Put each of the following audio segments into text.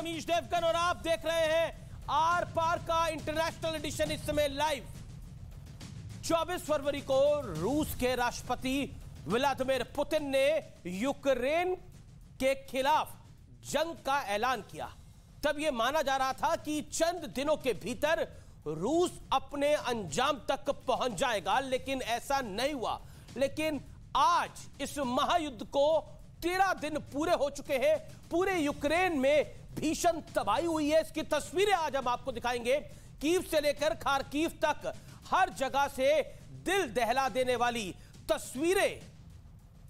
अमीश देवगन और आप देख रहे हैं आर पार का इंटरनेशनल एडिशन। इस समय लाइव 24 फरवरी को रूस के राष्ट्रपति व्लादिमीर पुतिन ने यूक्रेन के खिलाफ जंग का ऐलान किया। तब यह माना जा रहा था कि चंद दिनों के भीतर रूस अपने अंजाम तक पहुंच जाएगा, लेकिन ऐसा नहीं हुआ। लेकिन आज इस महायुद्ध को 13 दिन पूरे हो चुके हैं। पूरे यूक्रेन में भीषण तबाही हुई है। इसकी तस्वीरें आज हम आपको दिखाएंगे। कीव से लेकर खार्किव तक हर जगह से दिल दहला देने वाली तस्वीरें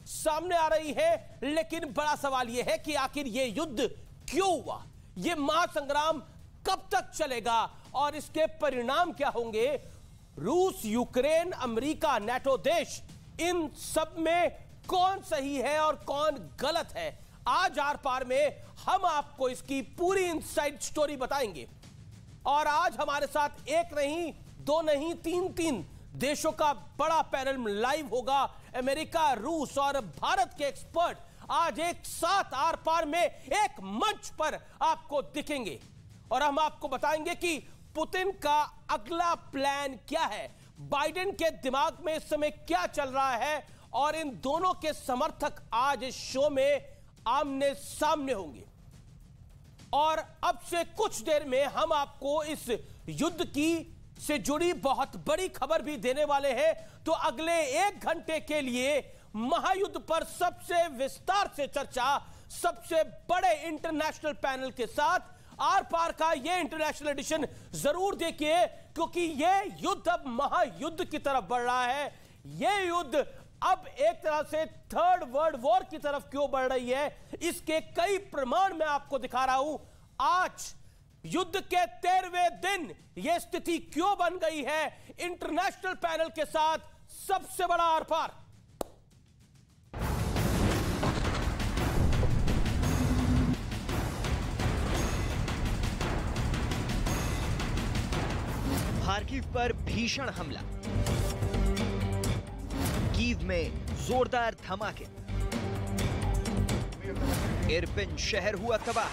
सामने आ रही है। लेकिन बड़ा सवाल यह है कि आखिर यह युद्ध क्यों हुआ, यह महासंग्राम कब तक चलेगा और इसके परिणाम क्या होंगे। रूस, यूक्रेन, अमेरिका, नाटो देश, इन सब में कौन सही है और कौन गलत है, आज आर पार में हम आपको इसकी पूरी इनसाइड स्टोरी बताएंगे। और आज हमारे साथ एक नहीं, दो नहीं, तीन देशों का बड़ा पैनल लाइव होगा। अमेरिका, रूस और भारत के एक्सपर्ट आज एक साथ आर पार में एक मंच पर आपको दिखेंगे और हम आपको बताएंगे कि पुतिन का अगला प्लान क्या है, बाइडेन के दिमाग में इस समय क्या चल रहा है और इन दोनों के समर्थक आज इस शो में आमने सामने होंगे। और अब से कुछ देर में हम आपको इस युद्ध की से जुड़ी बहुत बड़ी खबर भी देने वाले हैं। तो अगले 1 घंटे के लिए महायुद्ध पर सबसे विस्तार से चर्चा सबसे बड़े इंटरनेशनल पैनल के साथ आर पार का यह इंटरनेशनल एडिशन जरूर देखिए, क्योंकि यह युद्ध अब महायुद्ध की तरफ बढ़ रहा है। यह युद्ध अब एक तरह से थर्ड वर्ल्ड वॉर की तरफ क्यों बढ़ रही है, इसके कई प्रमाण मैं आपको दिखा रहा हूं। आज युद्ध के 13वें दिन यह स्थिति क्यों बन गई है, इंटरनेशनल पैनल के साथ सबसे बड़ा आर पार। खार्किव पर भीषण हमला, कीव में जोरदार धमाके, इरपिन शहर हुआ तबाह।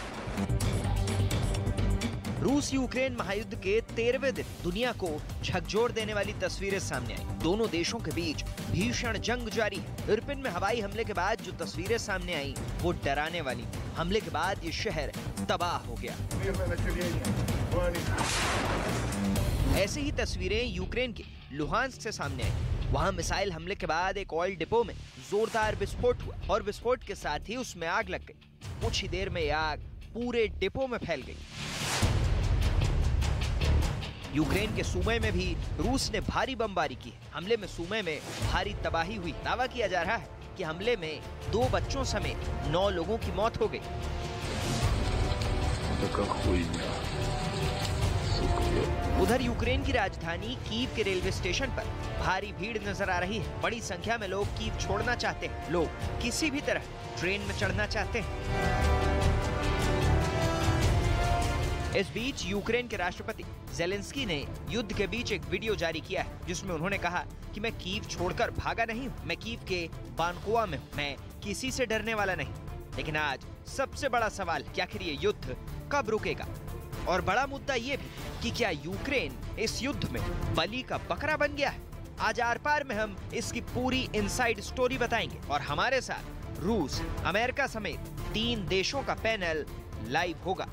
रूस यूक्रेन महायुद्ध के 13वें दिन दुनिया को झकझोर देने वाली तस्वीरें सामने आई। दोनों देशों के बीच भीषण जंग जारी है। इरपिन में हवाई हमले के बाद जो तस्वीरें सामने आई वो डराने वाली। हमले के बाद ये शहर तबाह हो गया। ऐसी ही तस्वीरें यूक्रेन के लुहांस्क से सामने आई। वहां मिसाइल हमले के बाद एक ऑयल डिपो में जोरदार विस्फोट हुआ और विस्फोट के साथ ही उसमें आग लग गई। कुछ ही देर में यह आग पूरे डिपो में फैल गई। यूक्रेन के सूमे में भी रूस ने भारी बमबारी की है। हमले में सूमे में भारी तबाही हुई। दावा किया जा रहा है कि हमले में 2 बच्चों समेत 9 लोगों की मौत हो गई। उधर यूक्रेन की राजधानी कीव के रेलवे स्टेशन पर भारी भीड़ नजर आ रही है। बड़ी संख्या में लोग कीव छोड़ना चाहते हैं। लोग किसी भी तरह ट्रेन में चढ़ना चाहते हैं। इस बीच यूक्रेन के राष्ट्रपति ज़ेलेंस्की ने युद्ध के बीच एक वीडियो जारी किया है, जिसमें उन्होंने कहा कि मैं कीव छोड़कर भागा नहीं हूं, मैं कीव के बानकोवा में हूं, मैं किसी से डरने वाला नहीं। लेकिन आज सबसे बड़ा सवाल है कि आखिर ये युद्ध कब रुकेगा। और बड़ा मुद्दा ये भी कि क्या यूक्रेन इस युद्ध में बलि का बकरा बन गया है। आज आर पार में हम इसकी पूरी इनसाइड स्टोरी बताएंगे और हमारे साथ रूस, अमेरिका समेत 3 देशों का पैनल लाइव होगा।